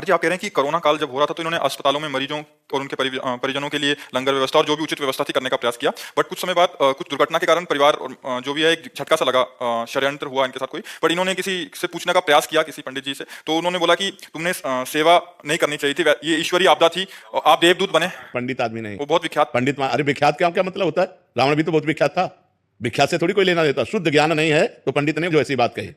जी आप कह रहे हैं कि कोरोना काल जब हो रहा था तो इन्होंने अस्पतालों में मरीजों और उनके परिजनों के लिए लंगर व्यवस्था और जो भी उचित व्यवस्था थी करने का प्रयास किया। बट कुछ समय बाद कुछ दुर्घटना के कारण परिवार और जो भी है एक झटका सा लगा, षड्यंत्र हुआ इनके साथ कोई। बट इन्होंने किसी से पूछने का प्रयास किया, किसी पंडित जी से, तो उन्होंने बोला कि तुमने सेवा नहीं करनी चाहिए थी, ये ईश्वरीय आपदा थी और आप देवदूत बने। पंडित आदमी नहीं, वो बहुत विख्यात पंडित। अरे विख्यात क्या क्या मतलब होता है? रावण भी तो बहुत विख्यात था। विख्यात से थोड़ी कोई लेना देता। शुद्ध ज्ञान नहीं है तो पंडित नहीं जो ऐसी बात कहे।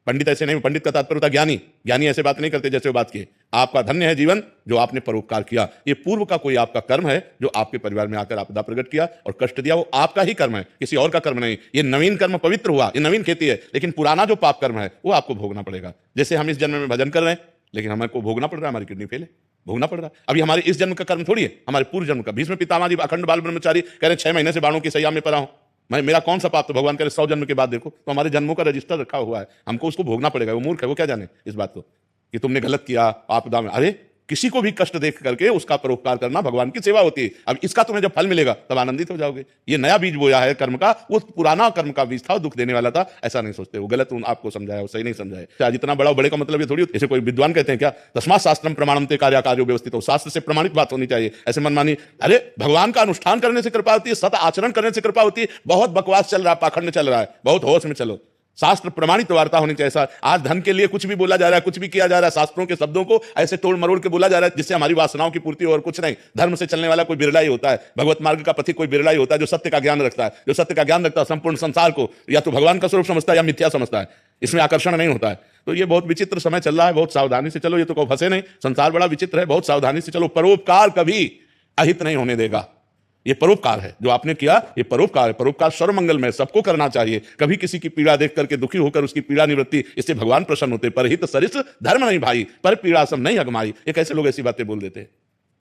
पंडित ऐसे नहीं, पंडित का तात्पर्य होता ज्ञानी। ज्ञानी ऐसे बात नहीं करते जैसे वो बात किए। आपका धन्य है जीवन जो आपने परोपकार किया। ये पूर्व का कोई आपका कर्म है जो आपके परिवार में आकर आपदा प्रकट किया और कष्ट दिया, वो आपका ही कर्म है, किसी और का कर्म नहीं। ये नवीन कर्म पवित्र हुआ, ये नवीन खेती है, लेकिन पुराना जो पाप कर्म है वो आपको भोगना पड़ेगा। जैसे हम इस जन्म में भजन कर रहे हैं लेकिन हमको भोगना पड़ रहा है, हमारी किडनी फेल है, भोगना पड़ रहा है। अभी हमारे इस जन्म का कर्म थोड़ी है, हमारे पूर्व जन्म का। भीष्म पितामह जी अखंड बाल ब्रह्मचारी कह रहे 6 महीने से बाणों की सैया में पड़ा हूं, मेरा कौन सा पाप? तो भगवान करे 100 जन्म के बाद देखो। तो हमारे जन्मों का रजिस्टर रखा हुआ है, हमको उसको भोगना पड़ेगा। वो मूर्ख है, वो क्या जाने इस बात को कि तुमने गलत किया आपदा में। अरे किसी को भी कष्ट देख करके उसका परोपकार करना भगवान की सेवा होती है। अब इसका तुम्हें जब फल मिलेगा तब आनंदित हो जाओगे। ये नया बीज बोया है कर्म का, वो पुराना कर्म का बीज था, दुख देने वाला था। ऐसा नहीं सोचते, वो गलत आपको समझाया, वो सही नहीं समझाया। आज इतना बड़ा बड़े का मतलब ये थोड़ी, जैसे कोई विद्वान कहते हैं क्या, तस्मात् शास्त्रम प्रमाणन्ते कार्य कार्यो व्यवस्थित हो, शास्त्र से प्रमाणित बात होनी चाहिए, ऐसे मनमानी। अरे भगवान का अनुष्ठान करने से कृपा होती है, सत आचरण करने से कृपा होती है। बहुत बकवास चल रहा है, पाखंड चल रहा है, बहुत होश में चलो। शास्त्र प्रमाणित वार्ता होनी चाहिए। ऐसा आज धन के लिए कुछ भी बोला जा रहा है, कुछ भी किया जा रहा है, शास्त्रों के शब्दों को ऐसे तोड़ मरोड़ के बोला जा रहा है जिससे हमारी वासनाओं की पूर्ति हो और कुछ नहीं। धर्म से चलने वाला कोई बिरला ही होता है, भगवत मार्ग का पथिक कोई बिरला ही होता है जो सत्य का ज्ञान रखता है। जो सत्य का ज्ञान रखता है संपूर्ण संसार को या तो भगवान का स्वरूप समझता है या मिथ्या समझता है, इसमें आकर्षण नहीं होता है। तो ये बहुत विचित्र समय चल रहा है, बहुत सावधानी से चलो। ये तो कोई फंसे नहीं, संसार बड़ा विचित्र है, बहुत सावधानी से चलो। परोपकार कभी अहित नहीं होने देगा। ये परोपकार है जो आपने किया, ये परोपकार है। परोपकार सर्वमंगल में सबको करना चाहिए। कभी किसी की पीड़ा देख करके दुखी होकर उसकी पीड़ा निवृत्ति, इससे भगवान प्रसन्न होते। परहित सरिस धर्म नहीं भाई, पर पीड़ा सम नहीं अगमाई। ये कैसे लोग ऐसी बातें बोल देते हैं?